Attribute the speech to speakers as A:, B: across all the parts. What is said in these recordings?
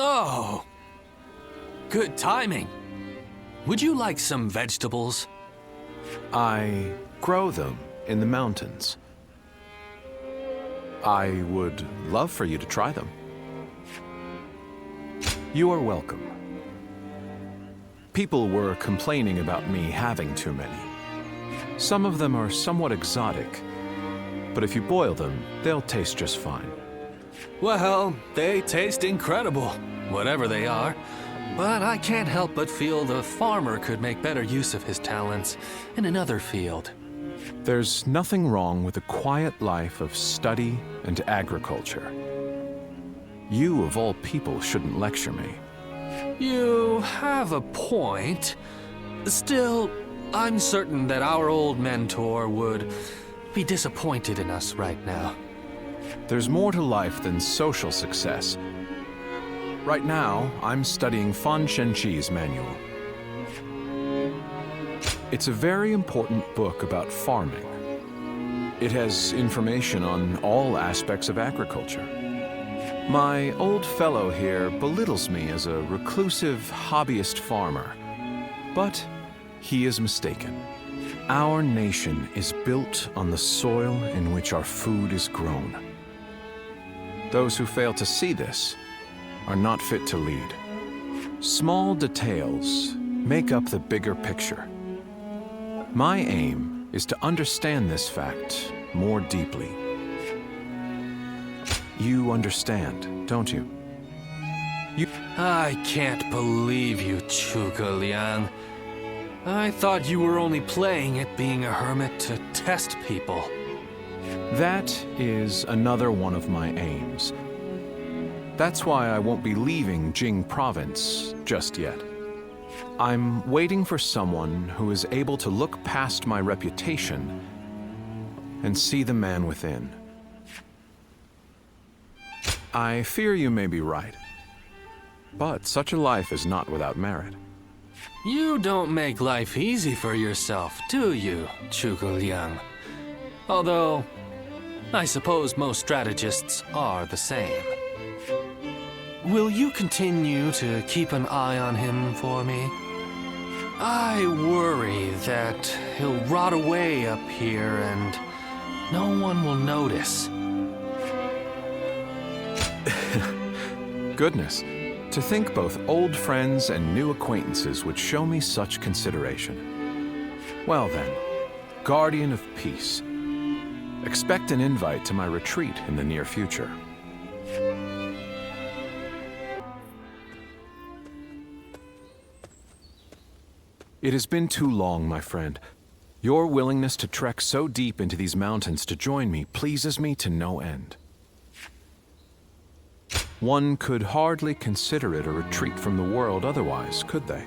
A: Oh, good timing. Would you like some vegetables?
B: I grow them in the mountains. I would love for you to try them. You are welcome. People were complaining about me having too many. Some of them are somewhat exotic, but if you boil them, they'll taste just fine.
A: Well, they taste incredible, whatever they are. But I can't help but feel the farmer could make better use of his talents in another field.
B: There's nothing wrong with a quiet life of study and agriculture. You, of all people, shouldn't lecture me.
A: You have a point. Still, I'm certain that our old mentor would be disappointed in us right now.
B: There's more to life than social success. Right now, I'm studying Fan Shenqi's manual. It's a very important book about farming. It has information on all aspects of agriculture. My old fellow here belittles me as a reclusive hobbyist farmer, but he is mistaken. Our nation is built on the soil in which our food is grown. Those who fail to see this are not fit to lead. Small details make up the bigger picture. My aim is to understand this fact more deeply. You understand, don't you?
A: I can't believe you, zhuge Liang. I thought you were only playing at being a hermit to test people.
B: That is another one of my aims. That's why I won't be leaving Jing province just yet. I'm waiting for someone who is able to look past my reputation and see the man within. I fear you may be right, but such a life is not without merit.
A: You don't make life easy for yourself, do you, zhuge Liang? Although, I suppose most strategists are the same. Will you continue to keep an eye on him for me? I worry that he'll rot away up here and no one will notice.
B: Goodness, to think both old friends and new acquaintances would show me such consideration. Well then, Guardian of Peace, expect an invite to my retreat in the near future. It has been too long, my friend. Your willingness to trek so deep into these mountains to join me pleases me to no end. One could hardly consider it a retreat from the world otherwise, could they?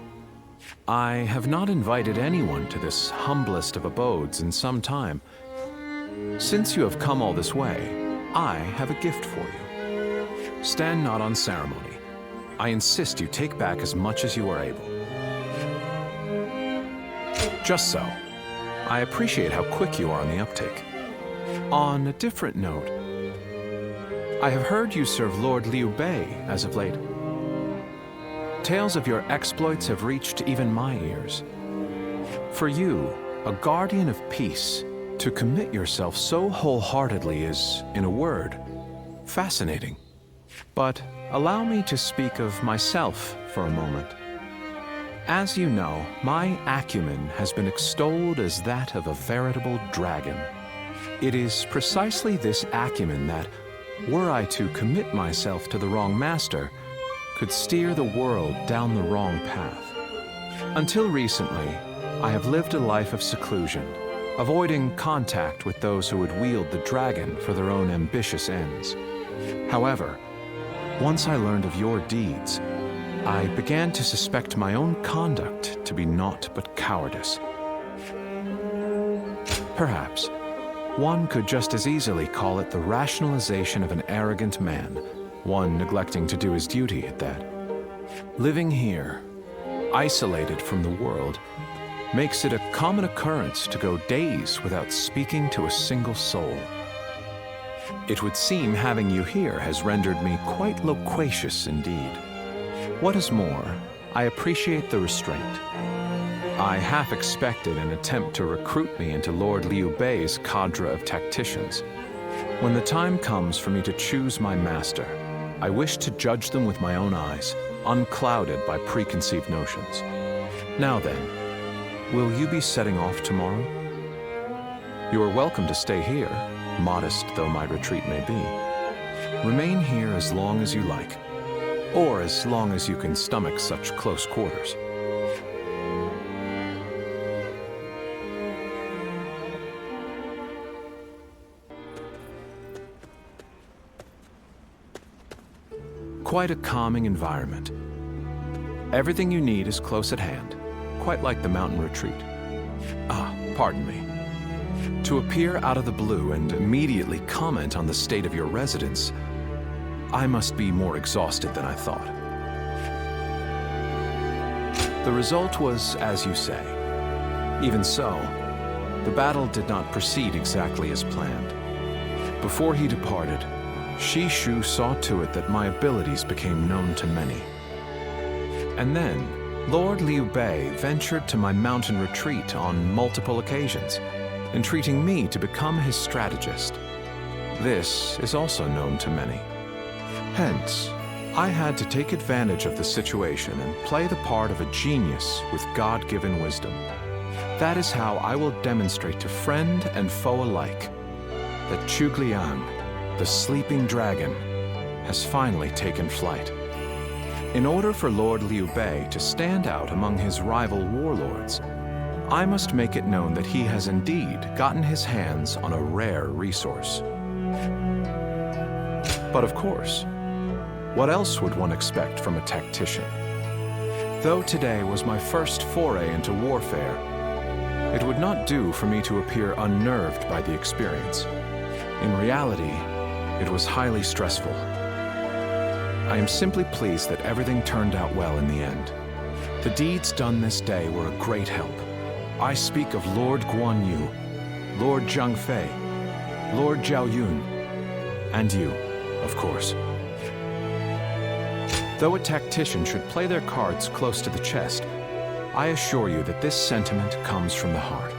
B: I have not invited anyone to this humblest of abodes in some time. Since you have come all this way, I have a gift for you. Stand not on ceremony. I insist you take back as much as you are able. Just so. I appreciate how quick you are on the uptake. On a different note, I have heard you serve Lord Liu Bei as of late. Tales of your exploits have reached even my ears. For you, a guardian of peace, to commit yourself so wholeheartedly is, in a word, fascinating. But allow me to speak of myself for a moment. As you know, my acumen has been extolled as that of a veritable dragon. It is precisely this acumen that, were I to commit myself to the wrong master, could steer the world down the wrong path. Until recently, I have lived a life of seclusion, avoiding contact with those who would wield the dragon for their own ambitious ends. However, once I learned of your deeds, I began to suspect my own conduct to be naught but cowardice. Perhaps one could just as easily call it the rationalization of an arrogant man, one neglecting to do his duty at that. Living here, isolated from the world, makes it a common occurrence to go days without speaking to a single soul. It would seem having you here has rendered me quite loquacious indeed. What is more, I appreciate the restraint. I half expected an attempt to recruit me into Lord Liu Bei's cadre of tacticians. When the time comes for me to choose my master, I wish to judge them with my own eyes, unclouded by preconceived notions. Now then, will you be setting off tomorrow? You are welcome to stay here, modest though my retreat may be. Remain here as long as you like, or as long as you can stomach such close quarters. Quite a calming environment. Everything you need is close at hand, quite like the mountain retreat. Pardon me. To appear out of the blue and immediately comment on the state of your residence, I must be more exhausted than I thought. The result was as you say. Even so, the battle did not proceed exactly as planned. Before he departed, Shu saw to it that my abilities became known to many. And then, Lord Liu Bei ventured to my mountain retreat on multiple occasions, entreating me to become his strategist. This is also known to many. Hence, I had to take advantage of the situation and play the part of a genius with God-given wisdom. That is how I will demonstrate to friend and foe alike that zhuge liang, the sleeping dragon, has finally taken flight. In order for Lord Liu Bei to stand out among his rival warlords, I must make it known that he has indeed gotten his hands on a rare resource. But of course, what else would one expect from a tactician? Though today was my first foray into warfare, it would not do for me to appear unnerved by the experience. In reality, it was highly stressful. I am simply pleased that everything turned out well in the end. The deeds done this day were a great help. I speak of Lord Guan Yu, Lord Zhang Fei, Lord Zhao Yun, and you, of course. Though a tactician should play their cards close to the chest, I assure you that this sentiment comes from the heart.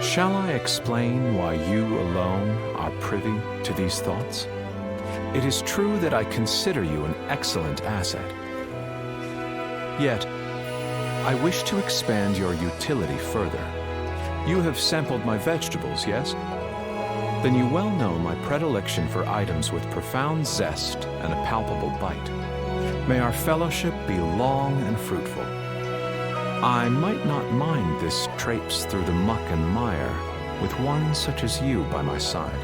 B: Shall I explain why you alone are privy to these thoughts? It is true that I consider you an excellent asset. Yet, I wish to expand your utility further. You have sampled my vegetables, yes? Then you well know my predilection for items with profound zest and a palpable bite. May our fellowship be long and fruitful. I might not mind this traipse through the muck and mire with one such as you by my side.